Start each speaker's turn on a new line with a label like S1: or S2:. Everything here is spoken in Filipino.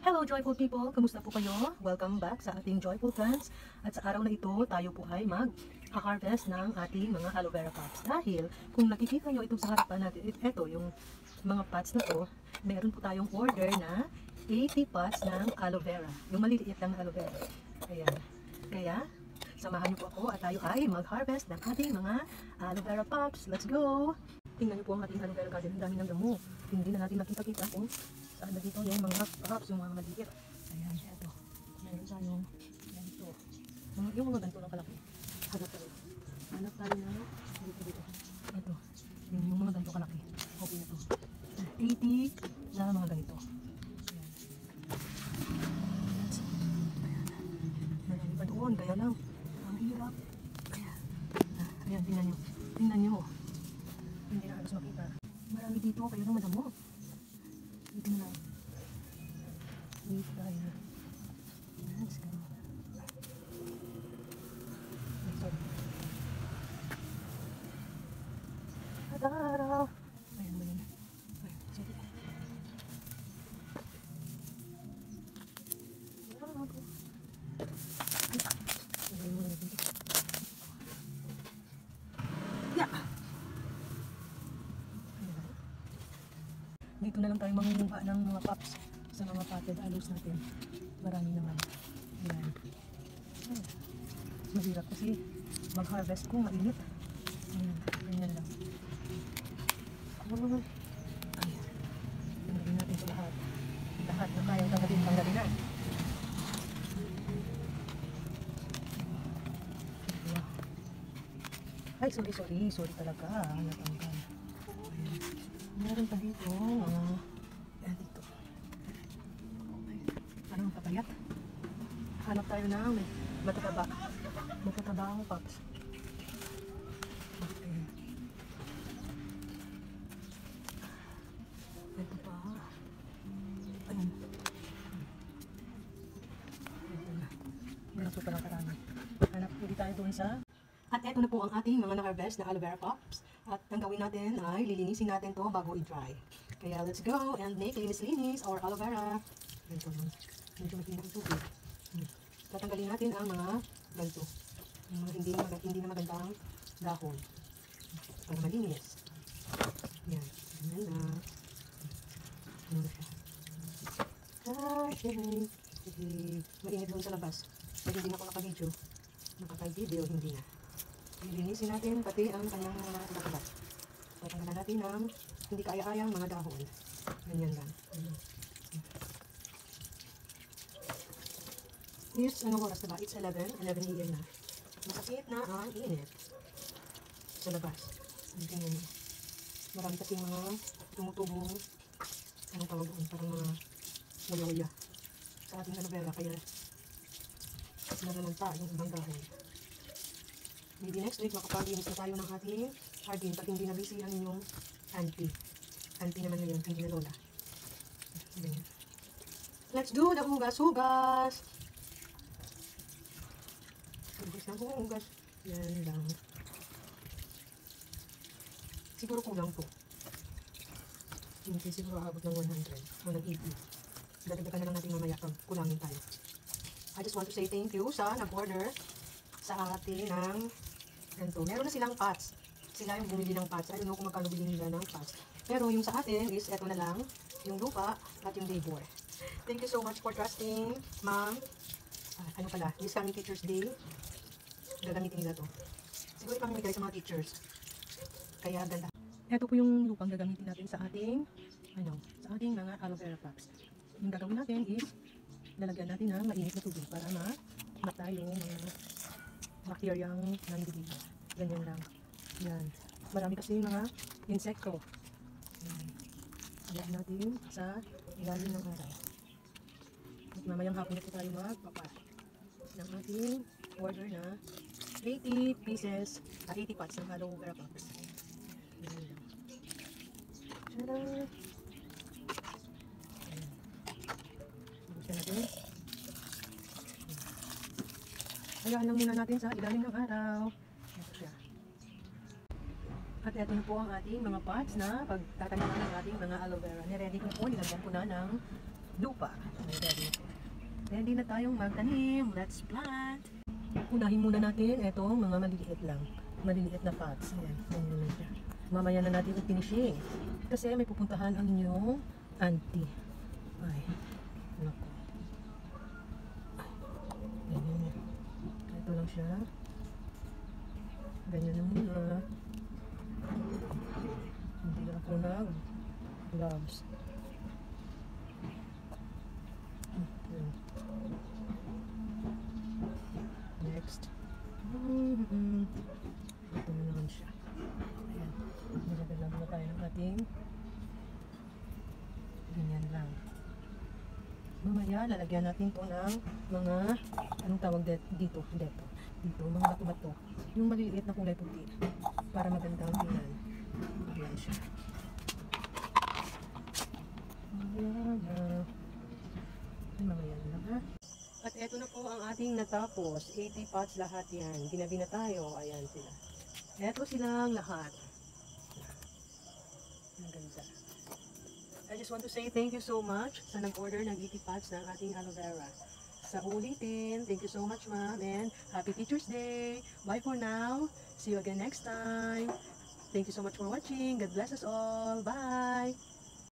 S1: Hello Joyful people! Kamusta po kayo? Welcome back sa ating Joyful Plants. At sa araw na ito, tayo po ay mag-harvest ng ating mga aloe vera pots. Dahil kung nakikita nyo itong sa harapan natin, ito yung mga pots na to, meron po tayong order na 80 pots ng aloe vera. Yung maliliit lang na aloe vera. Ayan. Kaya, samahan nyo po ako at tayo ay mag-harvest ng ating mga aloe vera pots. Let's go! Tingnan nyo po ang ating aloe vera garden. Ang dami ng damo. Hindi na natin makita-kita kung saan na dito yung mga pots, yung mga maliit. Ayan, ito. Meron tayong ganito. Yung mga ganito lang kalaki. Hanap tayo. Hanap tayo na dito. Ito. Yung mga ganito kalaki. Okay na to. 80 na mga ganito. Ayan. Marami pa doon. Kaya lang. Ang hirap. Ayan. Ayan, tingnan nyo. Tingnan nyo. Hindi na halos makita. Marami dito. Kaya lang madamo. Dito na lang. Dito tayo. Let's go. Sorry. Adaraw. Ayan ba yun? Ayan, sorry. Ayan mo na dito. Yeah! Dito na lang tayo mangunguha ng mga pops sa mga potted aloes natin. Marami naman. Ayan. Mahirap kasi mag-harvest kung mainit. Ayan. Ganyan lang. Ayan. Tanggalin natin ito lahat. Lahat na kayang tanggalin na. Ay, sorry. Sorry talaga. Natanggal. Ayan. Meron pa dito. Ayan dito. Parang papayat. Hanap tayo ng matataba. Matataba ang pops. Okay. Ito pa. Ayan. Ito parang karami. Hanap ulit tayo doon sa. At eto na po ang ating mga na-harvest na aloe vera pops. At ang gawin natin ay lilinisin natin to bago i-dry. Kaya let's go and make linis our aloe vera. Ganito lang. Medyo matinda ang tubig. Tatanggalin natin ang mga ganito. Yung mga hindi na magandang dahon. Para malinis. Yan. Yan na. Yan na siya. Okay. Mainit doon sa labas. Pag hindi na ako naka-video. Nakaka-video, hindi na. Lilinisin natin pati ang kanyang mga kagat. Tatanggalan natin ang hindi kaya-ayang mga dahon. Ganyan lang. Is, anong oras na ba? It's 11 AM na. Masakit na ang init. Sa labas. Ganyan. Marami kasing mga tumutubong anong tawag doon? Parang mga waya-waya sa ating aloe vera. Kaya nalalanta yung ibang dahon. Maybe next week makapag-linis na tayo ng ating hardin pag hindi na busy ang inyong auntie. Auntie naman ngayon, hindi na lola. Ganyan. Let's do the hugas-hugas! Hugas ng hugas. Yan lang. Siguro kulang po. Hindi siguro aabot ng 100 o ng 80. Dadagdagan na lang natin mamaya pag kulangin tayo. I just want to say thank you sa nag-order sa atin ng ganito. Meron na silang pots. Sila yung bumili ng pots. I don't know kung magkano bilhin nila ng pots. Pero yung sa atin is eto na lang. Yung lupa at yung labor. Thank you so much for trusting, ma'am. Ano pala? This coming Teacher's Day. Gagamitin nila to. Siguro ipamimigay sa mga teachers. Kaya ganda. Ito po yung lupang gagamitin natin sa ating sa ating mga aloe vera pots. Yung gagawin natin is lalagyan natin ng mainit na tubig para matay yung mga bacteriang nandito. Ganyan lang. Yan. Marami kasi mga insekto. Yan. Ayan natin sa ilalim ng araw. At mamayang hapon na po tayo magpapat ng ating order na 80 pieces, 80 pots ng aloe vera pots. Yan lang. Tadaan! Hayaan lang muna natin sa ilalim ng araw. Ito siya. At ito na po ang ating mga pots na pagtatanim ng ating mga aloe vera. Niready ko po, nilagyan ko na ng lupa. Ready. ready na tayong magtanim. Let's plant. Unahin muna natin itong mga maliliit lang. Maliliit na pots. Ayan, ganyan na siya. Mamaya na natin i-finishing. Kasi may pupuntahan ang inyong auntie. Ay, naku. Ganyan na. Ito lang siya. Ganyan na muna. Hindi na ako nag-gloves. Next. Ito na naman siya. Ayan. Nilagyan lang na tayo ng ating ganyan lang. Mamaya, lalagyan natin to ng mga anong tawag dito, dito, mga bato-bato. Yung maliliit na kulay puti. Para magandang tingnan. Ayan siya. Ayan na. Ay, mamaya na lang ha. At eto na po ang ating natapos. 80 pots lahat yan. Ginabi na tayo. Ayan sila. Eto silang lahat. Ang ganda. I just want to say thank you so much sa nag-order ng 80 pots ng ating aloe vera. Sa uulitin, thank you so much ma'am and happy Teacher's Day. Bye for now. See you again next time. Thank you so much for watching. God bless us all. Bye!